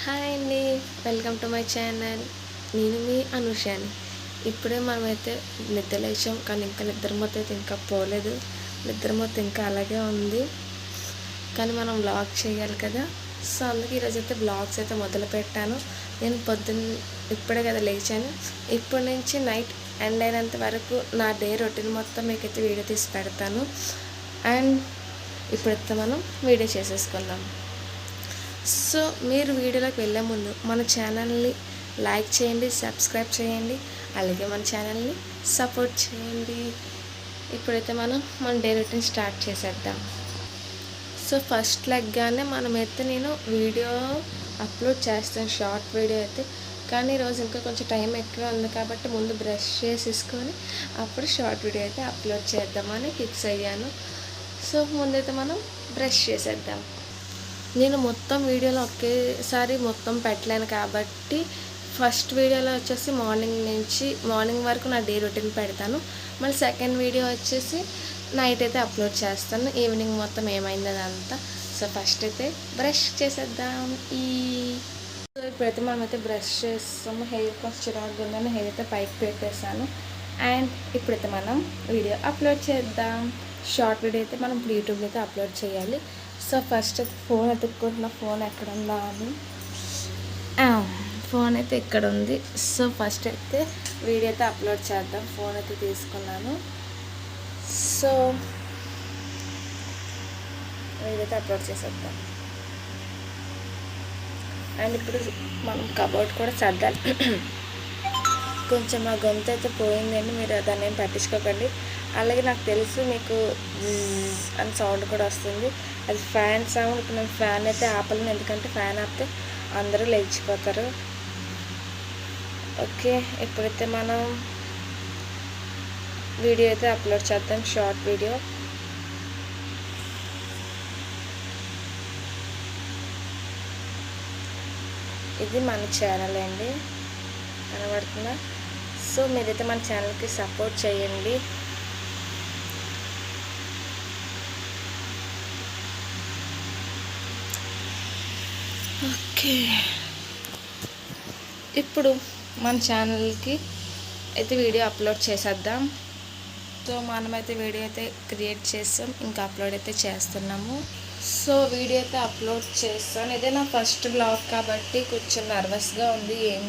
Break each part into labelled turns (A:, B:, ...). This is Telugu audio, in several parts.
A: హాయ్ అండి, వెల్కమ్ టు మై ఛానల్. నేను మీ అనుషాని. ఇప్పుడే మనమైతే నిద్ర లేచాం, కానీ ఇంకా నిద్రమత్తు అయితే ఇంకా పోలేదు. నిద్రమత్తు ఇంకా అలాగే ఉంది, కానీ మనం వ్లాగ్ చేయాలి కదా. సో అందుకే ఈరోజు అయితే వ్లాగ్స్ అయితే మొదలు పెట్టాను. నేను ఇప్పుడే కదా లేచాను. ఇప్పటి నుంచి నైట్ ఎండ్ అయినంత వరకు నా డే రొటీన్ మొత్తం మీకైతే వీడియో తీసి పెడతాను. అండ్ ఇప్పుడైతే మనం వీడియో చేసేసుకుందాం. సో మీరు వీడియోలోకి వెళ్ళే ముందు మన ఛానల్ని లైక్ చేయండి, సబ్స్క్రైబ్ చేయండి, అలాగే మన ఛానల్ని సపోర్ట్ చేయండి. ఇప్పుడైతే మన డే రొటీన్ స్టార్ట్ చేసేద్దాం. సో ఫస్ట్ లెగ్గానే నేను వీడియో అప్లోడ్ చేస్తాను, షార్ట్ వీడియో అయితే. కానీ ఈరోజు ఇంకా కొంచెం టైం ఎక్కువ ఉంది కాబట్టి ముందు బ్రష్ చేసేసుకొని అప్పుడు షార్ట్ వీడియో అయితే అప్లోడ్ చేద్దామని ఫిక్స్ అయ్యాను. సో ముందైతే మనం బ్రష్ చేసేద్దాం. నేను మొత్తం వీడియోలో ఒకేసారి మొత్తం పెట్టలేను కాబట్టి ఫస్ట్ వీడియోలో వచ్చేసి మార్నింగ్ వరకు నా డే రొటీన్ పెడతాను. మళ్ళీ సెకండ్ వీడియో వచ్చేసి నైట్ అయితే అప్లోడ్ చేస్తాను, ఈవినింగ్ మొత్తం ఏమైంది అదంతా. సో ఫస్ట్ అయితే బ్రష్ చేసేద్దాం. సో ఇప్పుడైతే మనమైతే బ్రష్ చేస్తాము. హెయిర్ కొంచెం చిరాకు ఉందని హెయిర్ అయితే పైకి పెట్టేసాను. అండ్ ఇప్పుడైతే మనం వీడియో అప్లోడ్ చేద్దాం. షార్ట్ వీడియో అయితే మనం యూట్యూబ్లో అయితే అప్లోడ్ చేయాలి. సో ఫస్ట్ అయితే ఫోన్ ఎత్తుక్కుంటున్నా, ఫోన్ ఎక్కడ ఉందా అని. ఫోన్ అయితే ఇక్కడ ఉంది. సో ఫస్ట్ అయితే వీడియో అయితే అప్లోడ్ చేద్దాం. ఫోన్ అయితే తీసుకున్నాను. సో వీడియో అయితే అప్లోడ్ చేసేద్దాం. అండ్ ఇప్పుడు మనం కబోర్డ్ కూడా సర్దాలి. కొంచెం మా గొంతు అయితే పోయిందండి, మీరు దాన్ని ఏం పట్టించుకోకండి. అలాగే నాకు తెలుసు మీకు అని సౌండ్ కూడా వస్తుంది, అది ఫ్యాన్ సౌండ్. ఇప్పుడు నేను ఫ్యాన్ అయితే ఆపలేను, ఎందుకంటే ఫ్యాన్ ఆపితే అందరూ లేచిపోతారు. ఓకే, ఇప్పుడైతే మనం వీడియో అయితే అప్లోడ్ చేద్దాం, షార్ట్ వీడియో. ఇది మన ఛానల్ అండి, కనబడుతుందా? సో మీరైతే మన ఛానల్కి సపోర్ట్ చేయండి. ఓకే, ఇప్పుడు మన ఛానల్కి అయితే వీడియో అప్లోడ్ చేసేద్దాం. సో మనమైతే వీడియో అయితే క్రియేట్ చేస్తాం, ఇంకా అప్లోడ్ అయితే చేస్తున్నాము. సో వీడియో అయితే అప్లోడ్ చేస్తాను. ఇదే నా ఫస్ట్ బ్లాగ్ కాబట్టి కొంచెం నర్వస్గా ఉంది, ఏం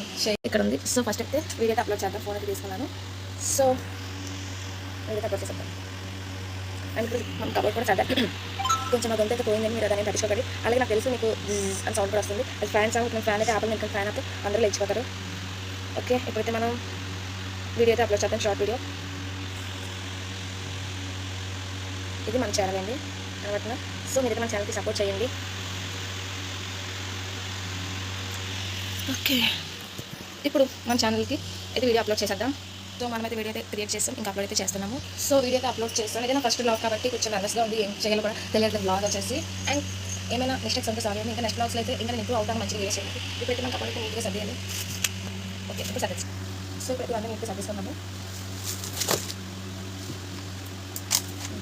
A: ఇక్కడ ఉంది. సో ఫస్ట్ అయితే వీడియో అయితే అప్లోడ్ చేద్దాం. ఫోన్ అయితే తీసుకున్నాను. సో వీడియో అయితే అప్లోడ్ చేసేద్దాం. అండ్ ఇప్పుడు మనం కబోర్డ్ కూడా చేద్దాం. కొంచెం మా గొంతు అయితే పోయిందని మీరు దాన్ని పట్టించుకోకండి. అలాగే నాకు తెలుసు మీకు అని సౌండ్ కూడా వస్తుంది, అది ఫ్యాన్ సౌండ్. నేను ఫ్యాన్ అయితే ఆపలేను, ఇంకా ఫ్యాన్ అయితే అందరూ లేచిపోతారు. ఓకే, ఇప్పుడైతే మనం వీడియో అయితే అప్లోడ్ చేద్దాం, షార్ట్ వీడియో. ఇది మన ఛానల్ అండి, కనబడుతుందా? సో మీరైతే మన ఛానల్కి సపోర్ట్ చేయండి. ఓకే, ఇప్పుడు మన ఛానల్కి అయితే వీడియో అప్లోడ్ చేసేద్దాం. సో మనమైతే వీడియో అయితే క్రియేట్ చేస్తాం, ఇంకా అప్లోడ్ అయితే చేస్తున్నాము. సో వీడియో అయితే అప్లోడ్ చేస్తాను. ఇదే నా ఫస్ట్ బ్లాగ్ కాబట్టి కొంచెం నర్వస్గా ఉంది, ఏం చేయాలో కూడా తెలియదు బ్లాగ్ వచ్చేసి. అండ్ ఏమైనా మిస్టేక్స్ ఉంటే సారీ, ఇంకా నెక్స్ట్ బ్లాగ్స్లో అయితే ఇంకా నేను ఇంప్రూవ్ అవుతాను, మంచిగా వీడియో చేయండి. ఇప్పుడైతే మనం కబోర్డ్ అయితే నీట్గా సర్దేయాలి. ఓకే, ఇప్పుడు సర్దేసి. సో ఇప్పుడు అన్నీ నీట్గా సర్దేస్తున్నాము.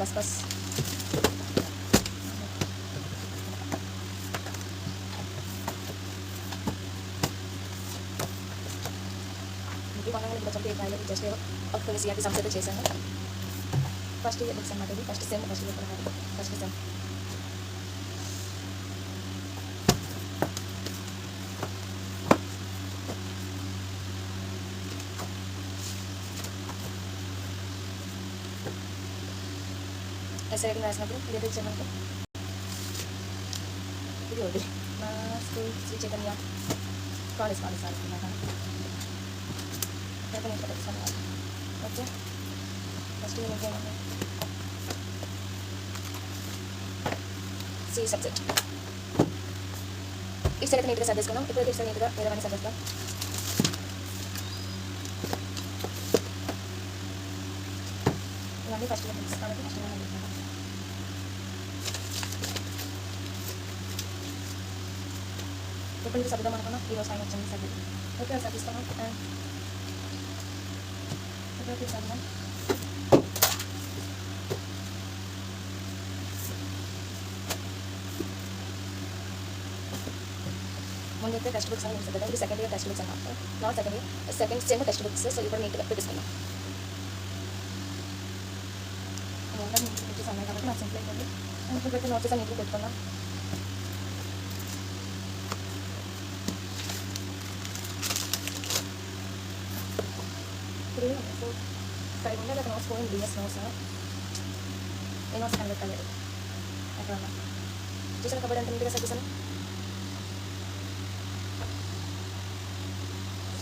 A: బస్ జస్ట్ ఒక సిఆర్టీ సమ్స్ అయితే చేశాను. ఫస్ట్ ఇయర్ బుక్స్ అన్నమాట, ఇది first sem first sem. SI writing రాసినప్పుడు ఇదైతే ఇచ్చామంటే ఇది వద్దు. మా స్కూల్ శ్రీ చైతన్య కాలేజ్ అనుకున్నాను. Okay, first C subject. ఇటు సైడ్ నీట్గా సర్దేసుకున్నాం. ఇప్పుడైతే ఇటు సైడ్ నీట్గా వేరే సర్దేస్తాం. ఇవన్నీ ఫస్ట్ కాబట్టి ఫస్ట్ ఇప్పుడు నుంచి సర్దుదాం అనుకున్నాం. ఈరోజు టైం వచ్చింది సర్ది. ఓకే, సర్దిస్తాము. సర్దాం. కొంతమంది అయితే టెక్స్ట్ బుక్స్ అని ఉంటుంది కదా, ఇది సెకండ్ ఇయర్ టెక్స్ట్ బుక్స్ అన్నమాట, not second year, second same text books. So ఇప్పుడు నీట్గా పెట్టేసుకున్నాం. నీట్స్ అన్నాయి కాబట్టి నాకు సింపుల్ అయిపోయింది. ఇప్పుడు పెట్టి నోట్స్ నీట్గా పెట్టుకున్నాం. ఇప్పుడు 5 ఉండే అక్కడ నోట్స్ పోయింది, డిఎస్ నోట్స్. ఏ నోట్స్ కనిపెట్టలేదు అక్కడ చూసాను కాబట్టి ఎంత నీట్గా సెట్ చేశాను.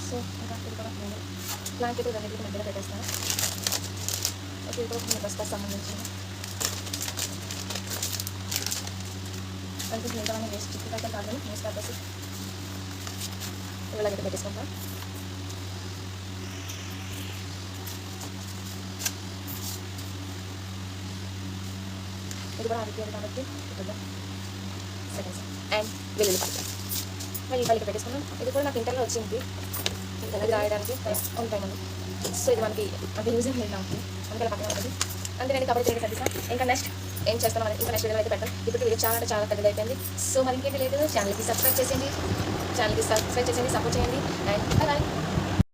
A: సో ఇంకా ఇది కూడా నేను బ్లాంకెట్ రెండింటికి మధ్యలో పెట్టేస్తాను. ఓకే, ఇది కూడా కొన్ని బస్టాకి సంబంధించింది. అంటే మిగతా వేస్ట్ చిక్కుడు అయితే కాదు, న్యూస్ పేపర్స్ ఇలాగైతే పెట్టేసుకుంటాం. ఇది కూడా ఆగిపోయారు కాబట్టి ఇక్కడ సెకండ్స్ అండ్ వెల్లుల్లిపాయలు పెట్టేసుకున్నాం. ఇది కూడా నాకు ఇంటర్లో వచ్చింది, ఇది రాయడానికి ఉంటాయి మనం. సో ఇది మనకి అంత యూజ్ ఏం లేదు నాకు, అందుకే పక్కన ఉంటుంది. అంతే నేను కాబట్టి తిరిగి సర్దిస్తాను. ఇంకా నెక్స్ట్ ఏం చేస్తాం అనేది ఇంకా నెక్స్ట్ వీడియో అయితే పెడతాను. ఇప్పుడు వీడియో చాలా అంటే చాలా పెద్దది అయిపోయింది. సో మరి ఇంకేంటి లేదు, ఛానల్కి సబ్స్క్రైబ్ చేసేయండి, సపోర్ట్ చేయండి అండ్ బాయ్.